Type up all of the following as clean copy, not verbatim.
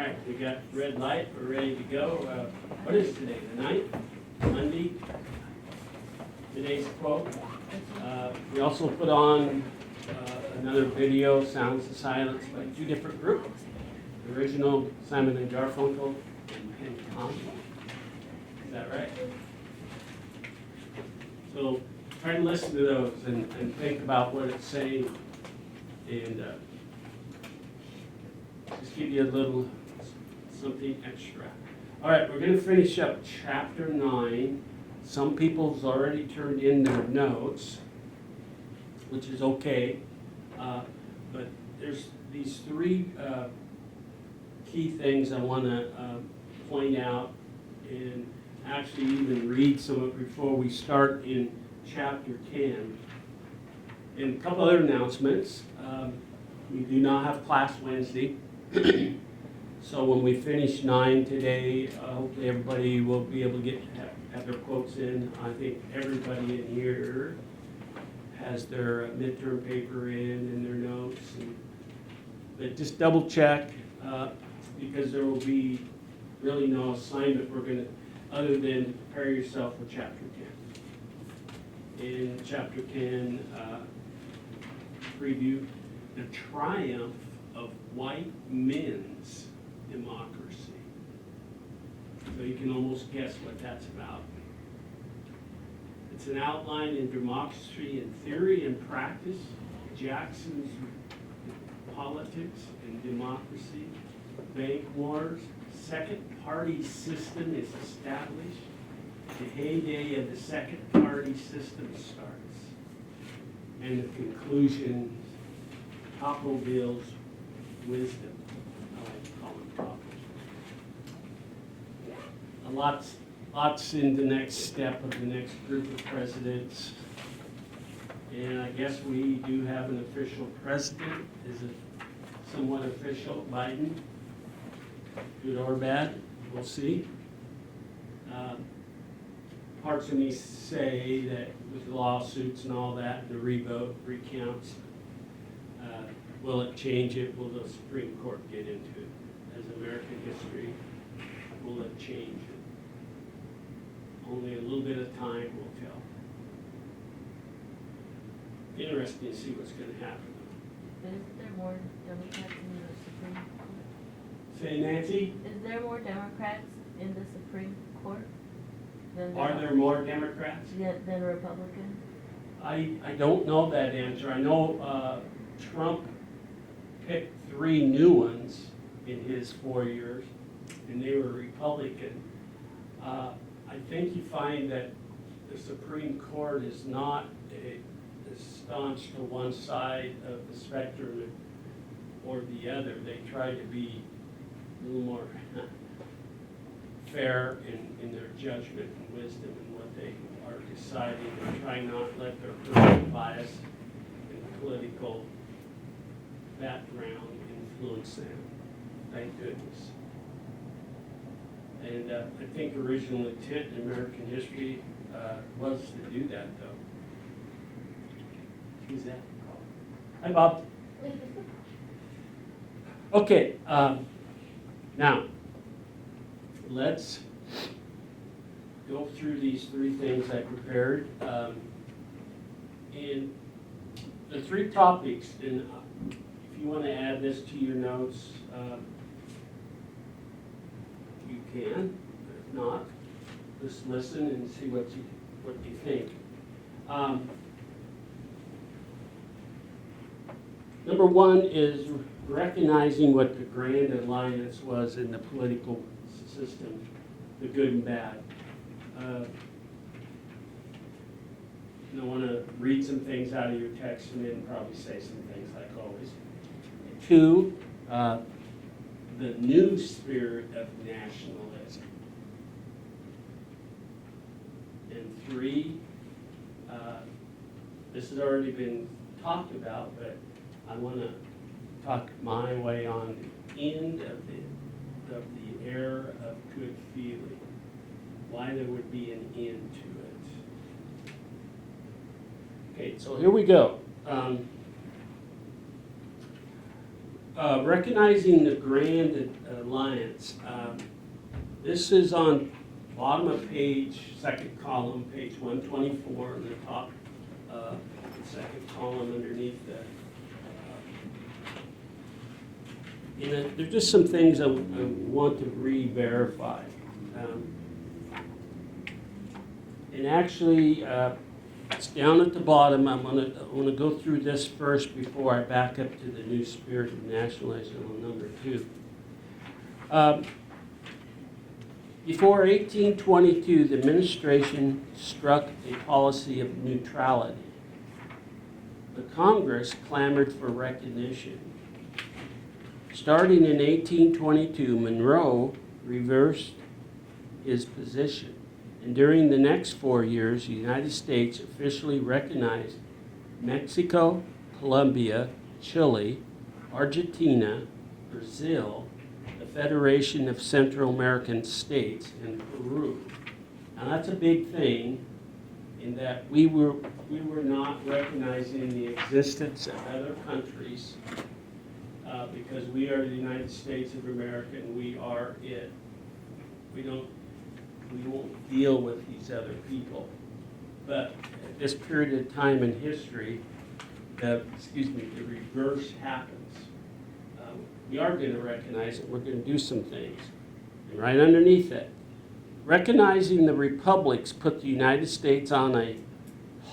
right, we got red light, we're ready to go. What is today, the 9th? Monday? Today's quote. We also put on another video, Sounds of Silence, by two different groups. The original Simon and Garfunkel and Tom. Is that right? So try to listen to those and think about what it's saying, and just give you a little something extra. All right, we're going to finish up chapter 9. Some people's already turned in their notes, which is okay, but there's these three key things I want to point out and actually even read some of it before we start in chapter 10. And a couple other announcements. We do not have class Wednesday. So when we finish 9 today, hopefully everybody will be able to have their quotes in. I think everybody in here has their midterm paper in and their notes. But just double check, because there will be really no assignment other than prepare yourself for chapter 10. In chapter 10, preview the triumph of white men's democracy. So you can almost guess what that's about. It's an outline in Democracy in Theory and Practice, Jackson's Politics and Democracy, Bank Wars, Second Party System is established, the heyday of the Second Party System starts, and the conclusion, Tocqueville's wisdom. I like to call him Tocqueville. Lots in the next step of the next group of presidents. And I guess we do have an official president. Is it somewhat official, Biden? Good or bad? We'll see. Parts of me say that with lawsuits and all that, the recounts, will it change it? Will the Supreme Court get into it? As American history, will it change it? Only a little bit of time will tell. Interesting to see what's going to happen. Isn't there more Democrats in the Supreme Court? Say, Nancy? Is there more Democrats in the Supreme Court than Are there more Democrats? than Republicans? I don't know that answer. I know Trump picked 3 new ones in his 4 years, and they were Republican. I think you find that the Supreme Court is not as staunch to one side of the spectrum or the other. They try to be a little more fair in their judgment and wisdom in what they are deciding, and try not to let their personal bias and political background influence them. Thank goodness. And I think original intent in American history was to do that, though. Who's that? Hi, Bob. Okay, now let's go through these 3 things I prepared. And the 3 topics, and if you want to add this to your notes, you can. If not, just listen and see what you think. Number 1 is recognizing what the grand alliance was in the political system, the good and bad. I want to read some things out of your text and then probably say some things like always. 2, the new spirit of nationalism. And 3, this has already been talked about, but I want to talk my way on the end of the era of good feeling, why there would be an end to it. Okay, so here we go. recognizing the Grand Alliance. This is on bottom of page, second column, page 124, in the top second column underneath that. There's just some things I want to re-verify. And actually, it's down at the bottom. I want to go through this first before I back up to the new spirit of nationalism on number 2. Before 1822, the administration struck a policy of neutrality. The Congress clamored for recognition. Starting in 1822, Monroe reversed his position, and during the next 4 years, the United States officially recognized Mexico, Colombia, Chile, Argentina, Brazil, the Federation of Central American States, and Peru. Now that's a big thing in that we were not recognizing the existence of other countries because we are the United States of America and we are it. We won't deal with these other people. But at this period of time in history, the reverse happens. We are going to recognize it. We're going to do some things. And right underneath it, recognizing the republics put the United States on a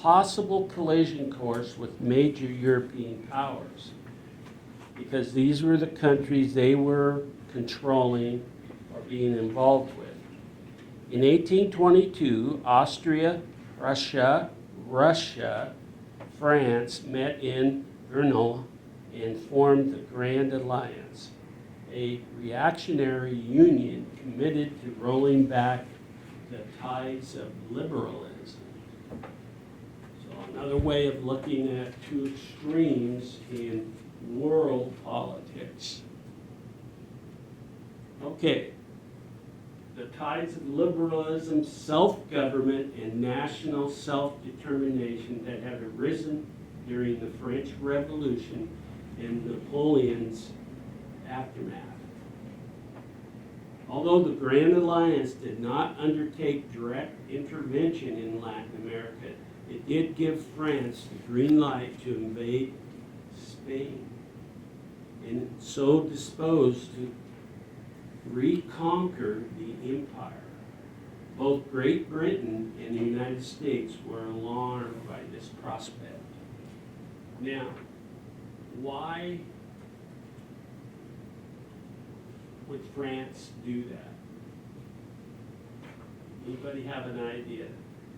possible collision course with major European powers, because these were the countries they were controlling or being involved with. In 1822, Austria, Russia, France met in Brno and formed the Grand Alliance, a reactionary union committed to rolling back the tides of liberalism. So another way of looking at two extremes in world politics. Okay. The tides of liberalism, self-government, and national self-determination that had arisen during the French Revolution and Napoleon's aftermath. Although the Grand Alliance did not undertake direct intervention in Latin America, it did give France the green light to invade Spain, and so disposed to reconquer the empire. Both Great Britain and the United States were alarmed by this prospect. Now, why would France do that? Anybody have an idea?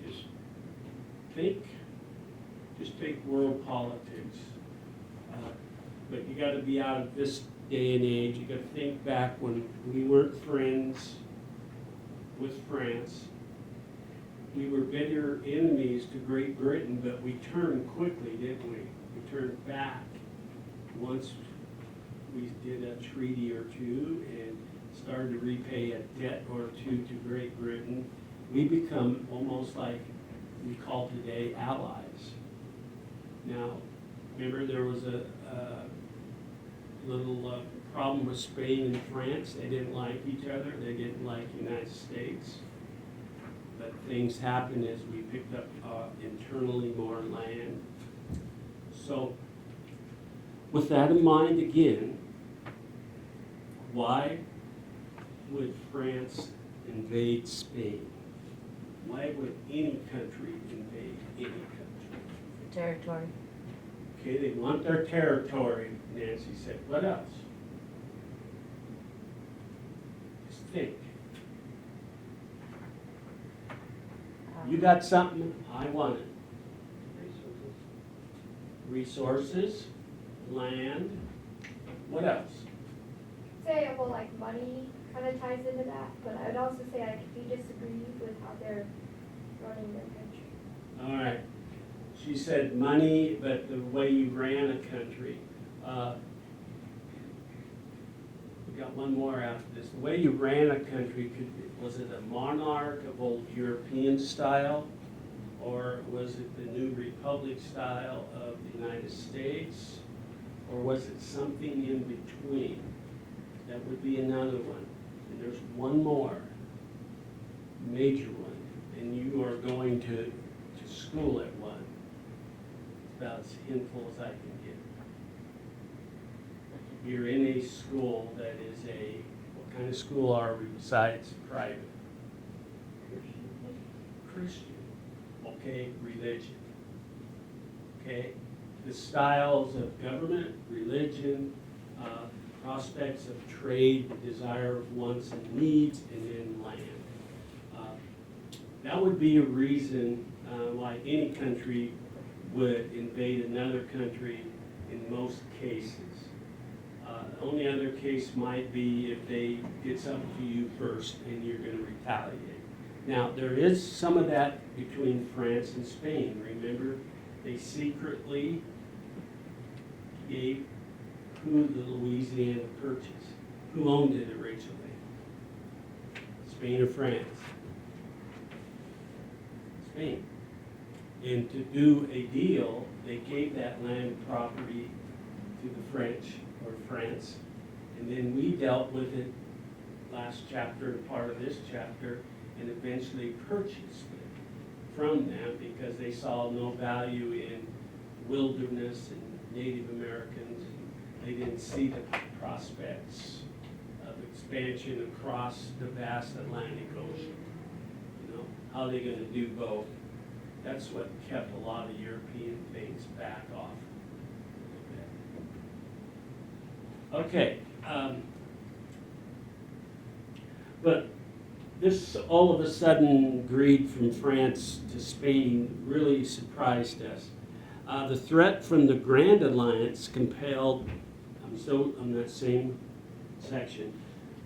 Just think world politics. But you got to be out of this day and age. You got to think back when we weren't friends with France. We were bitter enemies to Great Britain, but we turned quickly, didn't we? We turned back once we did a treaty or two and started to repay a debt or two to Great Britain. We become almost like we call today allies. Now, remember there was a little problem with Spain and France. They didn't like each other. They didn't like the United States. But things happened as we picked up internally more land. So with that in mind again, why would France invade Spain? Why would any country invade any country? Territory. Okay, they want their territory, Nancy said. What else? Just think. You got something, I want it. Resources, land, what else? Say, well, like money kind of ties into that, but I would also say, like, if you disagree with how they're running their country. All right. She said money, but the way you ran a country. We got one more after this. The way you ran a country, was it a monarch of old European style, or was it the new republic style of the United States, Or was it something in between? That would be another one. And there's one more, major one, and you are going to school at one. It's about as handful as I can get. You're in a school that is what kind of school are we besides private? Christian. Okay, religion. Okay, the styles of government, religion, prospects of trade, the desire of wants and needs, and then land. That would be a reason why any country would invade another country in most cases. The only other case might be if they get something to you first and you're going to retaliate. Now, there is some of that between France and Spain. Remember, they secretly gave who the Louisiana Purchase. Who owned it originally? Spain or France? Spain. And to do a deal, they gave that land property to the French or France, and then we dealt with it last chapter and part of this chapter, and eventually purchased it from them because they saw no value in wilderness and Native Americans. They didn't see the prospects of expansion across the vast Atlantic Ocean. You know, how are they going to do both? That's what kept a lot of European things back off a little bit. Okay, but this all of a sudden greed from France to Spain really surprised us. The threat from the Grand Alliance compelled, I'm still on that same section,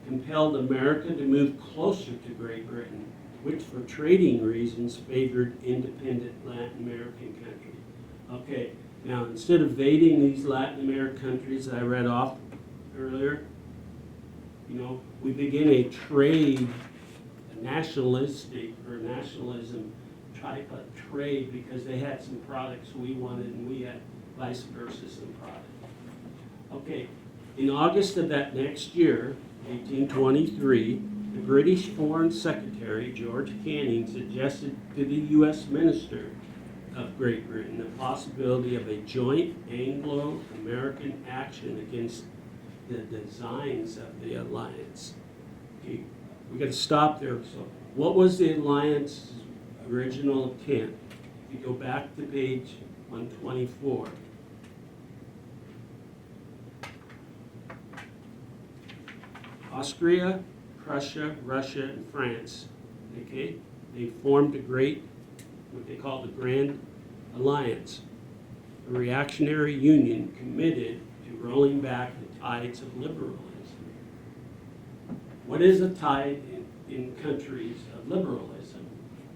compelled America to move closer to Great Britain, which for trading reasons favored independent Latin American countries. Okay, now instead of invading these Latin American countries that I read off earlier, you know, we begin a trade, a nationalistic or nationalism type of trade because they had some products we wanted and we had vice versa some products. Okay, in August of that next year, 1823, the British Foreign Secretary, George Canning, suggested to the U.S. Minister of Great Britain the possibility of a joint Anglo-American action against the designs of the alliance. Okay, we got to stop there. So, what was the alliance's original intent? If you go back to page 124. Austria, Prussia, Russia, and France, okay, they formed a great, what they call the Grand Alliance, a reactionary union committed to rolling back the tides of liberalism. What is a tide in countries of liberalism?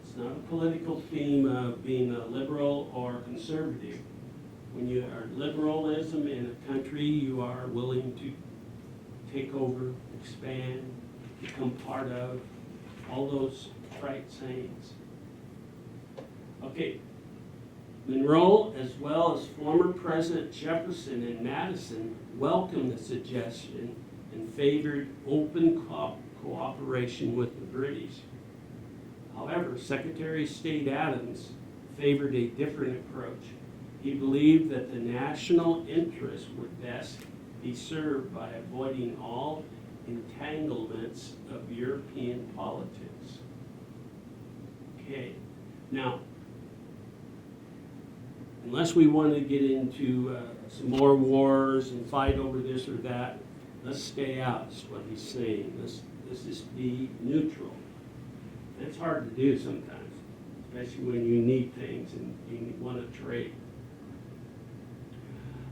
It's not a political theme of being a liberal or conservative. When you are liberalism in a country, you are willing to take over, expand, become part of, all those trite sayings. Okay, Monroe, as well as former President Jefferson and Madison, welcomed the suggestion and favored open cooperation with the British. However, Secretary of State Adams favored a different approach. He believed that the national interest would best be served by avoiding all entanglements of European politics. Okay, now, unless we want to get into some more wars and fight over this or that, let's stay out, is what he's saying. Let's just be neutral. That's hard to do sometimes, especially when you need things and you want to trade.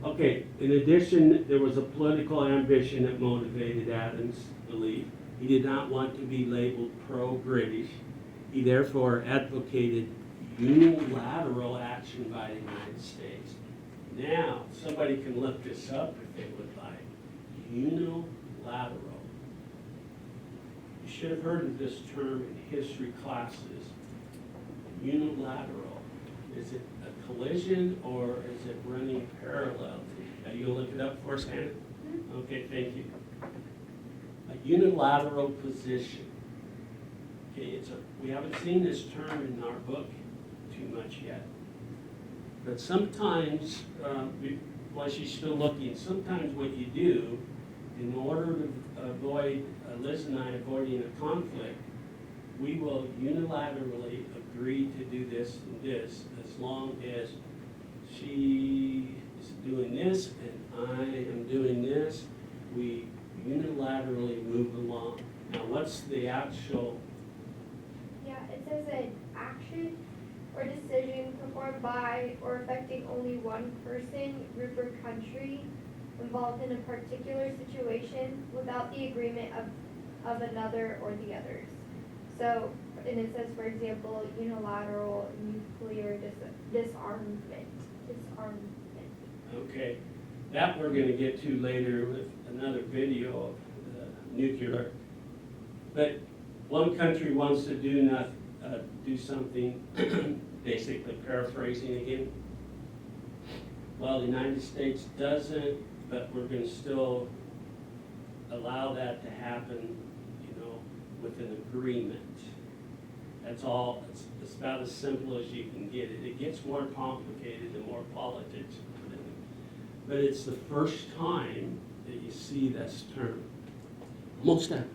Okay, in addition, there was a political ambition that motivated Adams' belief. He did not want to be labeled pro-British. He therefore advocated unilateral action by the United States. Now, somebody can look this up if they would like. Unilateral. You should have heard of this term in history classes. Unilateral. Is it a collision or is it running parallel to You gonna look it up for us, Hannah? Mhm. Okay, thank you. A unilateral position. Okay, we haven't seen this term in our book too much yet. But sometimes, while she's still looking, sometimes what you do, in order to avoid, Liz and I avoiding a conflict, we will unilaterally agree to do this and this, as long as she is doing this and I am doing this, we unilaterally move along. Now, what's the actual, Yeah, it says an action or decision performed by or affecting only one person, group, or country involved in a particular situation without the agreement of another or the others. So, and it says, for example, unilateral nuclear disarmament. okay, that we're gonna get to later with another video of nuclear. But one country wants to do something, basically paraphrasing again. Well, the United States doesn't, but we're gonna still allow that to happen, with an agreement. That's all, it's about as simple as you can get it. It gets more complicated the more politics you put in it. But it's the first time that you see this term. Almost done.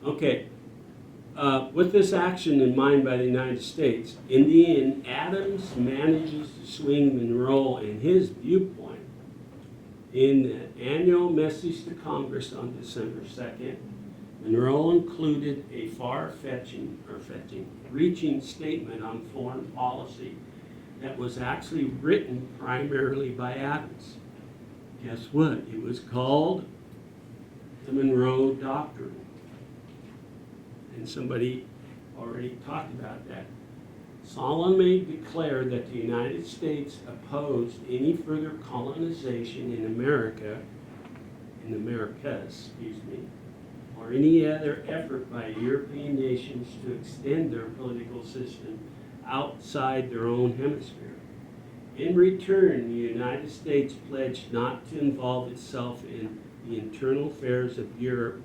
Okay, with this action in mind by the United States, in the end, Adams manages to swing Monroe and his viewpoint in the annual message to Congress on December 2nd. Monroe included a reaching statement on foreign policy that was actually written primarily by Adams. Guess what? It was called the Monroe Doctrine. And somebody already talked about that. Solemnly declared that the United States opposed any further colonization in Americas, or any other effort by European nations to extend their political system outside their own hemisphere. In return, the United States pledged not to involve itself in the internal affairs of Europe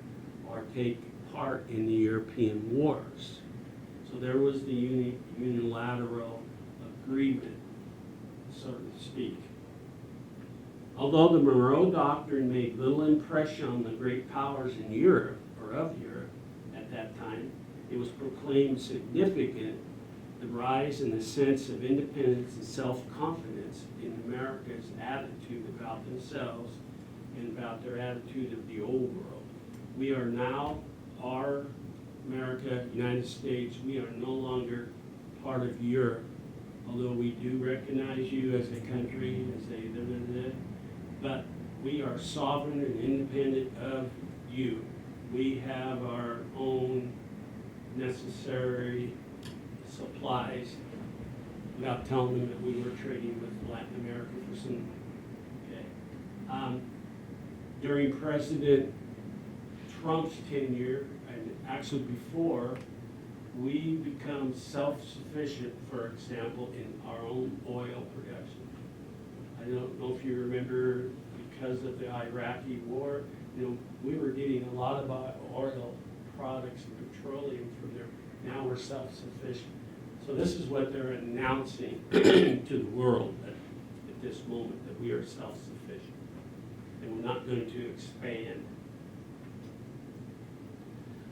or take part in the European wars. So there was the unilateral agreement, so to speak. Although the Monroe Doctrine made little impression on the great powers in Europe, or of Europe at that time, it was proclaimed significant, the rise in the sense of independence and self-confidence in America's attitude about themselves and about their attitude of the old world. We are now, America, United States, we are no longer part of Europe, although we do recognize you as a country, but we are sovereign and independent of you. We have our own necessary supplies, without telling them that we were trading with Latin America for some, during President Trump's tenure, and actually before, we become self-sufficient, for example, in our own oil production. I don't know if you remember, because of the Iraqi war, we were getting a lot of our oil products and petroleum from there. Now we're self-sufficient. So this is what they're announcing to the world at this moment, that we are self-sufficient. And we're not going to expand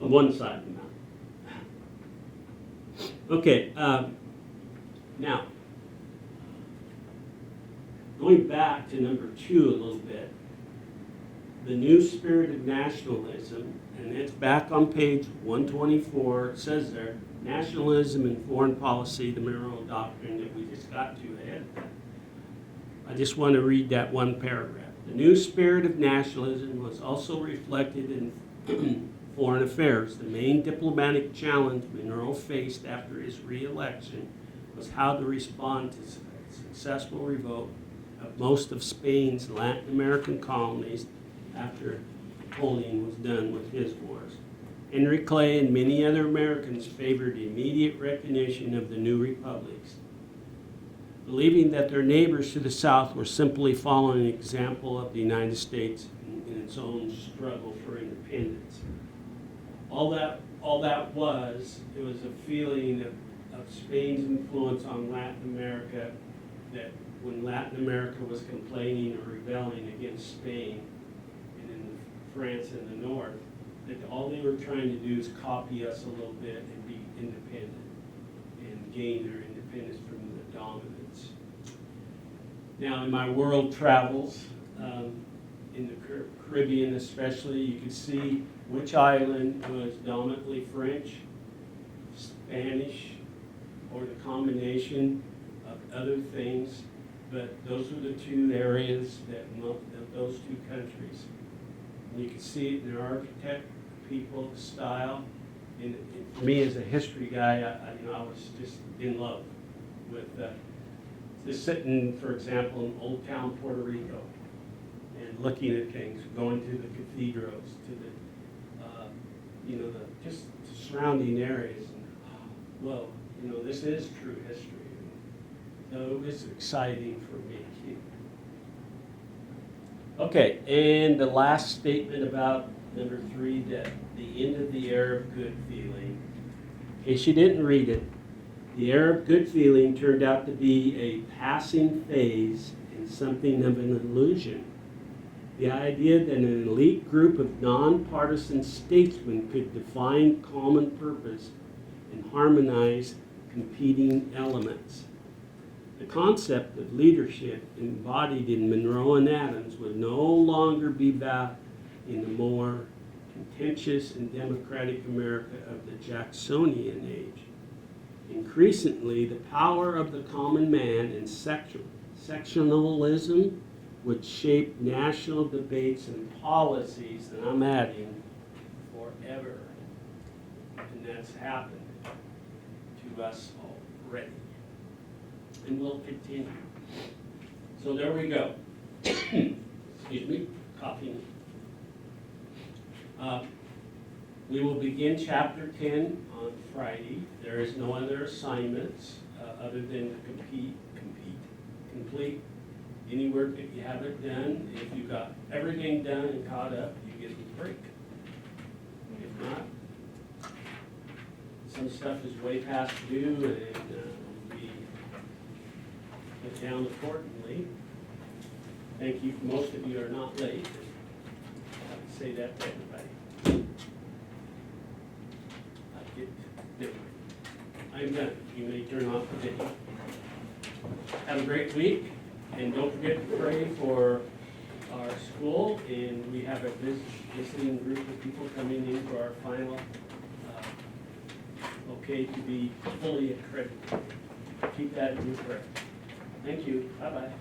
on one side of the mountain. Okay, now, going back to number 2 a little bit, the new spirit of nationalism, and it's back on page 124, it says there, nationalism and foreign policy, the Monroe Doctrine that we just got to ahead of that. I just want to read that one paragraph. The new spirit of nationalism was also reflected in foreign affairs. The main diplomatic challenge Monroe faced after his re-election was how to respond to a successful revolt of most of Spain's Latin American colonies after Napoleon was done with his wars. Henry Clay and many other Americans favored immediate recognition of the new republics. believing that their neighbors to the south were simply following an example of the United States in its own struggle for independence. All that was, it was a feeling of Spain's influence on Latin America, that when Latin America was complaining or rebelling against Spain, and in France in the north, that all they were trying to do is copy us a little bit and be independent and gain their independence from the dominance. Now, in my world travels, in the Caribbean especially, you can see which island was dominantly French, Spanish, or the combination of other things, but those were the two areas that those two countries. And you can see it in their architect, people, the style. And for me, as a history guy, I was just in love with just sitting, for example, in Old Town, Puerto Rico, and looking at things, going to the cathedrals, to the just the surrounding areas. And, whoa, this is true history. So it was exciting for me. Okay, and the last statement about number 3, that the end of the Arab good feeling. In case you didn't read it, the Arab good feeling turned out to be a passing phase and something of an illusion. The idea that an elite group of nonpartisan statesmen could define common purpose and harmonize competing elements. The concept of leadership embodied in Monroe and Adams would no longer be valid in the more contentious and democratic America of the Jacksonian age. Increasingly, the power of the common man and sectionalism would shape national debates and policies, and I'm adding, forever. And that's happened to us already. And will continue. So there we go. Excuse me, coughing. We will begin chapter 10 on Friday. There is no other assignments other than to complete any work that you haven't done. If you got everything done and caught up, you get a break. If not, some stuff is way past due and will be put down accordingly. Thank you. Most of you are not late. I have to say that to everybody. I'm done. You may turn off the video. Have a great week, and don't forget to pray for our school. And we have a visiting group of people coming in for our final okay to be fully accredited. Keep that in your prayer. Thank you. Bye-bye.